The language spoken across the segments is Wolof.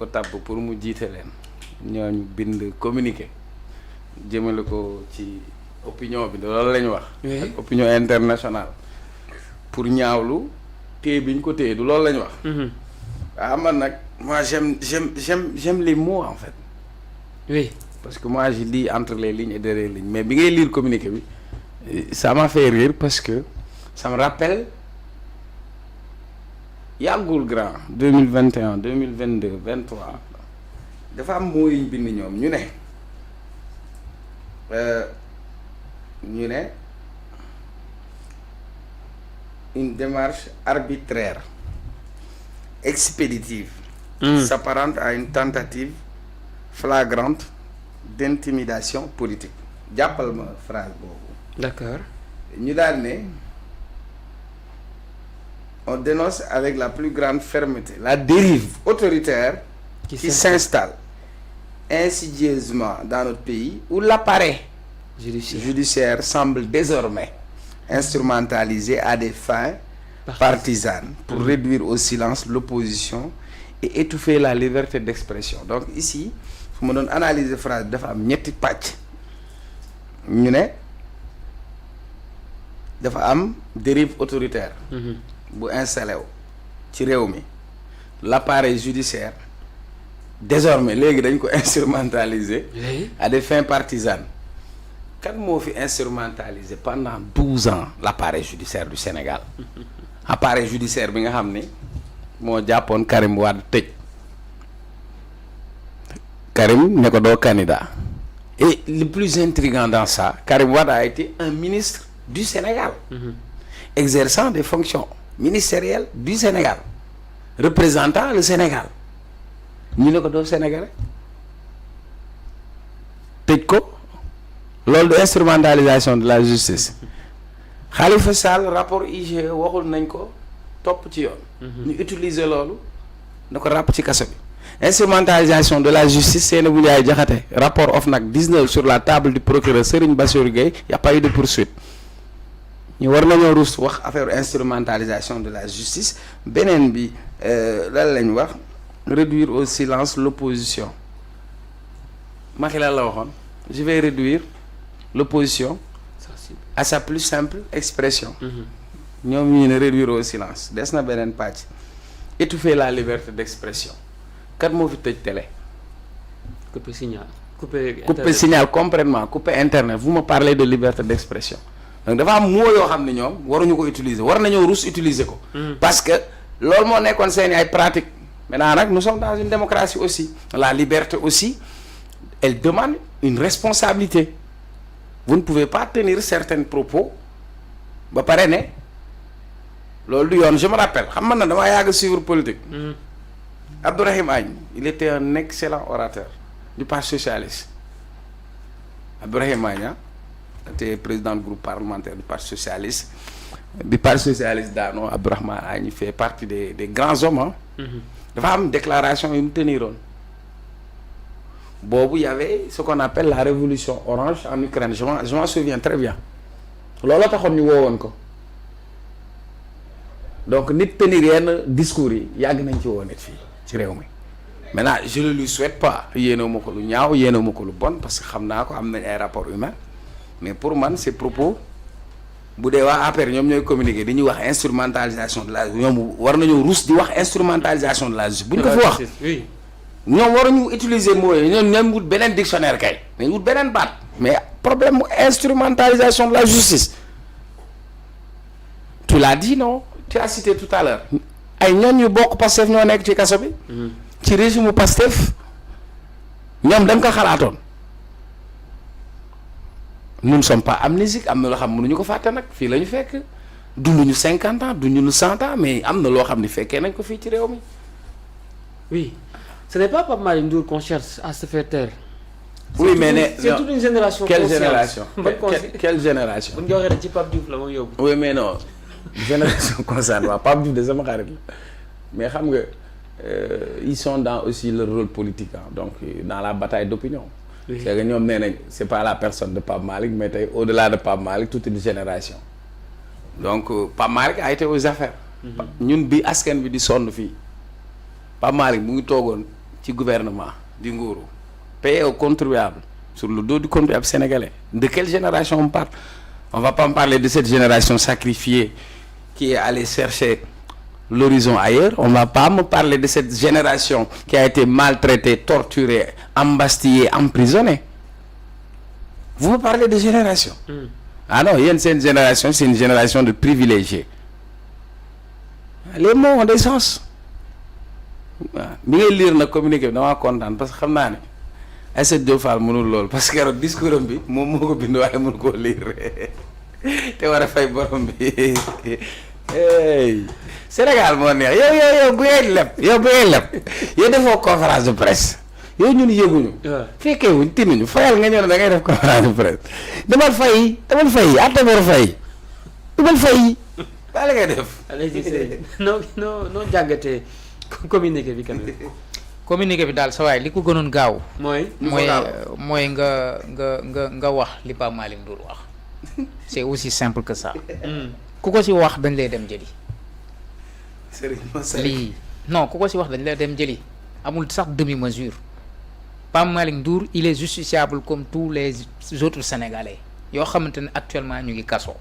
ko tàbb pour mu jiite leen ñooñu bind communiqué jëmale ko ci opinion bi loolu la ñu wax. ak opinion internationale pour ñaawlu téye bi ñu ko téye du loolu la ñu wax. waaw man nag moi j'aime les mots en fait. oui parce que moi je lis entre les lignes et derrière les lignes mais bi ngay lire communiqué bi ça m'a fait rire parce que ça me rappelle yàggul grand 2021 2022 23 dafa am moo yuñ bind ñoom ñu ne une démarche arbitraire expéditive s'apparente à une tentative flagrante d'intimidation politique jàppal ma phrase boobu. d'accord. ñu daal ne on dénonce avec la plus grande fermeté la dérive autoritaire qui s'installe insidieusement dans notre pays où l'appareil judiciaire semble désormais instrumentalisé à des fins partisanes pour réduire au silence l'opposition et étouffer la liberté d'expression. Donc ici fu ma doon analyser phrase bi dafa am ñetti pàcc ñu ne dafa am dérive autoritaire bu installé wu ci réew mi l'appareil judiciaire désormais léegi dañ ko instrumentaliser à des fins partisanes. Kan moo fi instrumentalisé pendant 12 ans l'appareil judiciaire du Sénégal appareil judiciaire bi nga xam ni moo jàppoon Karim Wade tëj Karim ne ko doo candidat et le plus intriguant dans ça Karim Wade a été un ministre du Sénégal exerçant des fonctions ministérielles du Sénégal représentant le Sénégal ñu ne ko doo Sénégalais tëj ko loolu de instrumentalisation de la justice Khalifa Sall rapport IGE waxul nañ ko topp ci yoon. ñu utiliser loolu na ko ràpp ci kaso bi. instrumentalisation de la justice Seynabou Ndiaye Diakhaté rapport OFNAC 19 sur la table du procureur Serigne Bassirou Gueye y a pas eu de poursuite ñu war nañoo rus wax affaire instrumentalisation de la justice beneen bi lan lañ wax réduire au silence l'opposition Macky la waxoon je vais réduire l'opposition à sa plus simple expression. ñoom ñu ne réduire au silence des na beneen pàcc étouffer la liberté d'expression kat moo fi tëj télé. couper signal couper signal complètement couper internet vous me parlez de liberté d'expression donc dafa am moo yoo xam ne ñoom waruñu ko utiliser war nañoo rus utiliser ko. parce que loolu moo nekkoon seeni ay pratiques maintenant nag nous sommes dans une démocratie aussi la liberté aussi elle demande une responsabilité vous ne pouvez pas tenir certains propos ba pare ne loolu du yoon je me rappelle xam man na damaa yàgg suivre politique. Abdourahim Agne il était un excellent orateur du parti socialiste Abdourahim Agne était président du groupe parlementaire du parti socialiste bi parti socialiste daanoo Abdourahim Agne fait partie des grands hommes dafa am déclaration yu mu teniroon boobu y avait ce qu'on appelle la révolution orange en Ukraine je m'en souviens très bien looloo taxoon ñu woowoon ko donc nit tenir yenn discours yi yàgg nañ ci woo nit fii ci réew mi maintenant je le lui souhaite pas yéenewu ma ko lu ñaaw yéenewu ma ko lu bon parce que xam naa ko am nañ ay rapports humains mais pour man ces propos bu dee waa APR ñoom ñooy communiquer di ñuy wax instrumentalisation de la ñoom war nañoo ruus di wax instrumentalisation de la justice bu ñu ko fi wax ñoom waruñu utiliser mots yi ñoom wut beneen dictionnaire kay dañ wut beneen baat mais problème mu instrumentalisation de la justice tu l'as dit non tu as cité tout à l'heure ay ñoon ñu bokk Pastef ñoo nekk ci kaso bi ci régime mu Pastef ñoom dañ ko xalaatoon nous ne sommes pas amnésiques am na loo xam mënuñu ko fàtte nag fii la ñu fekk dunduñu 50 ans dunduñu 100 ans mais am na loo xam ni fekkee nañ ko fii ci réew mi. oui ce n'est pas Pape Malick Ndour qu'on cherche à se faire taire. oui mais ne c'est toute une génération. quelle génération quelle génération. bu ñu waxee rek ci Pape Diouf la ma yóbbu. oui mais non génération concerne waaw Pape Diouf de sama xarit la mais xam nga ils sont dans aussi leur rôle politique donc dans la bataille d'opinion. Oui. C'est que ñoom nee nañ c'est pas la personne de Pape Malick mais tey au-delà de Pape Malick toute une génération donc Pape Malick a été aux affaires. ñun bi askan bi di sonn fii Pape Malick mu ngi toogoon ci gouvernement di nguuru payé au contribuable sur le dos du contribuable sénégalais. De quelle génération on parle? On va pas me parler de cette génération sacrifiée qui est allée chercher l'horizon ailleurs. On va pas me parler de cette génération qui a été maltraitée, torturée, embastillée, emprisonnée. Vous me parlez de génération. Ah non, c'est une génération, c'est une génération de privilégiés. Les mots ont des sens. bi ngay lire na communiqué bi damaa kontaan parce que xam naa ne Aïssatou Diop Fall mënul lool parce que keroog discours am bi moom moo ko bind waaye mënu koo lire te war a fay borom bi Sénégal moo neex yow bu ngay leb yow defoo conférence de presse yow ñun yëguñu. fekkee wuñ tinuñu fayal nga ñëw ne da ngay def conférence de presse demal fay àtte bor fay demal fay daal la ngay def. noo jàngatee communiqué bi quand même. communiqué bi daal sa waay li ko gënoon gaaw. mooy nga wax li Pape Malick Ndour wax c'est aussi simple que ça. ku ko ci wax dañ lay dem jëli. lii non ku ko ci wax dañ lay dem jëli amul sax demi mesure. Pape Malick Ndour il est justiciable comme tous les autres sénégalais yoo xamante ne actuellement ñu ngi kaso.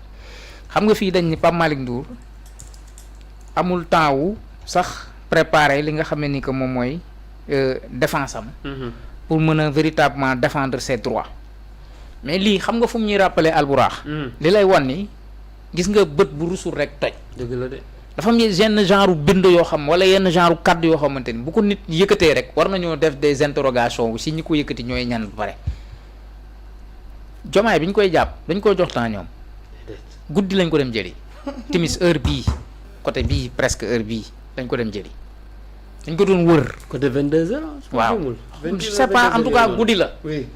xam nga fii dañ ni Pape Malick Ndour amul temps wu sax préparer li nga xam ne ni que moom mooy défense am. pour mën a véritablement défendre ses droits. mais lii xam nga fu mu ñuy rappeler Albourakh. li lay wan ni gis nga bët bu rusul rek toj. dëgg la de. dafa am yenn genre bind yoo xam wala yenn genre kàddu yoo xamante ni bu ko nit yëkkatee rek war nañoo def des interrogations si ñi ko yëkkati ñooy ñan ba pare. Jomaay bi ñu koy jàpp dañ koy jox temps ñoom. guddi lañ ko dem jëli. timis heure bii côté bii presque heure bii dañ ko dem jëli. dañ ko doon wër. côté 22h. waaw je sais pas en tout cas guddi la. oui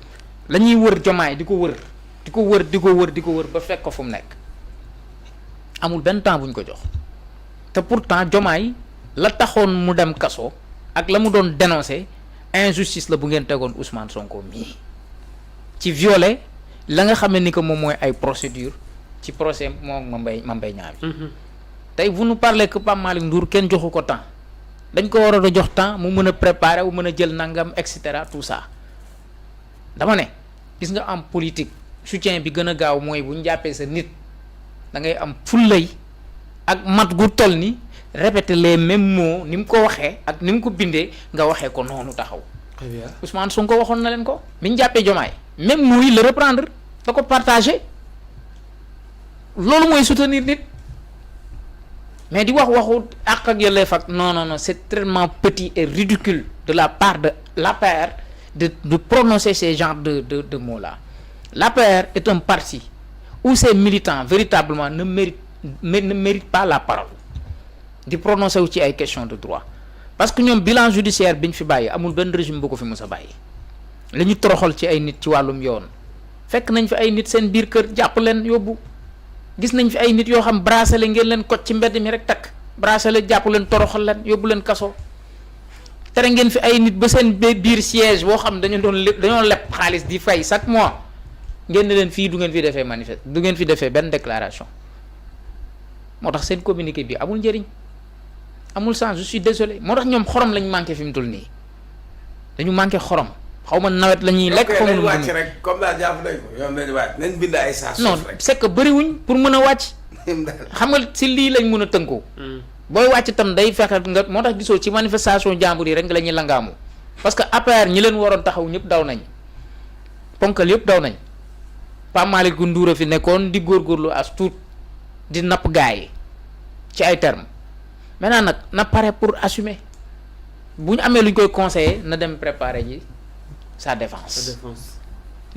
la ñuy wër Jomaay di ko wër ba fekk ko fu mu nekk. amul benn temps bu ñu ko jox. te pourtant Jomaay la taxoon mu dem kaso ak la mu doon dénoncer injustice la bu ngeen tegoon Ousmane Sonko mii ci violer la nga xam ne ni que moom mooy ay procédure ci procès moom Mame Mbaye Niang bi tey vous nous parlez que Pape Malick Ndour kenn joxu ko temps dañ ko war a jox temps mu mën a préparer wu mën a jël nangam et cetera tout ça dama ne gis nga am politique soutien bi gën a gaaw mooy bu ñu jàppee sa nit da ngay am fullay ak mat gu toll ni répéter les mêmes mots ni mu ko waxee ak ni mu ko bindee nga waxee ko noonu taxaw. très bien Ousmane Sonko waxoon na leen ko. bi ñu jàppee Diomaye même muy le reprendre da ko partager loolu mooy soutenir nit mais di waxu àq ak yelleef ak non c'est tellement petit et ridicule de la part de l'APR de prononcer ces genres de mots là. L'APR est un parti où ses militants véritablement ne méritent pas la parole di prononcer wu ci ay questions de droit parce que ñoom bilan judiciaire bi ñu fi bàyyi amul benn régime bu ko fi mës a bàyyi li ñu toroxal ci ay nit ci wàllum yoon fekk nañ fi ay nit seen biir kër jàpp leen yóbbu gis nañ fi ay nit yoo xam bracelet ngeen leen koj ci mbedd mi rek takk bracelet jàpp leen toroxal leen yóbbu leen kaso tere ngeen fi ay nit ba seen biir siège boo xam dañoo leb xaalis di fay chaque mois ngeen ne leen fii du ngeen fi defee manifeste du ngeen fi defee benn déclaration moo tax seen communiqué bi amul njëriñ amul sens je suis désolé moo tax ñoom xorom lañ manqué fi mu toll nii dañu manqué xorom xaw ma nawet la ñuy lekk. fa mu wàcc rek comme daal jàpp nañ ko yoon nañu wàcc nañ bind ay saa non c'est que bëriwuñ pour mën a wàcc. xam nga si lii lañ mën a tënkoo. booy wàcc tam day fexe nga moo tax gisoo ci manifestation jàmbur yi rek nga la ñuy langaamu parce que APR ñi leen waroon taxaw ñëpp daw nañ ponkal yëpp daw nañ Pape Malick Ndour a fi nekkoon di góorgóorlu as tuut di napp gaay yi ci ay termes maintenant nag na pare pour assumer bu ñu amee lu ñu koy conseiller na dem préparer ji sa défense.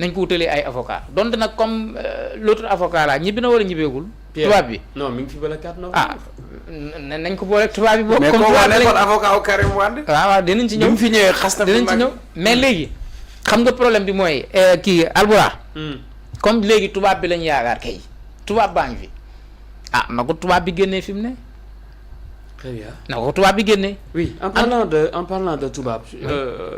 nañ ko wutalee ay avocat donte nag comme l'autre avocat là ñibbi na wala ñibbeegul. tubaab bi non mi ngi fi ba le 4 novembre. nañ ko boole tubaab bi. boo mais kooku nekkoon avocat wu Karim Wade. waaw dinañ ci ñëw bi mu fi ñëwee xas na dinañ ci ñëw mais léegi xam nga problème bi mooy kii Albourakh. comme léegi tubaab bi lañ yaakaar kay tubaab baa ngi fi na ko tubaab bi génnee fi mu ne. très bien na ko tubaab bi génnee. oui en parlant de tubaab.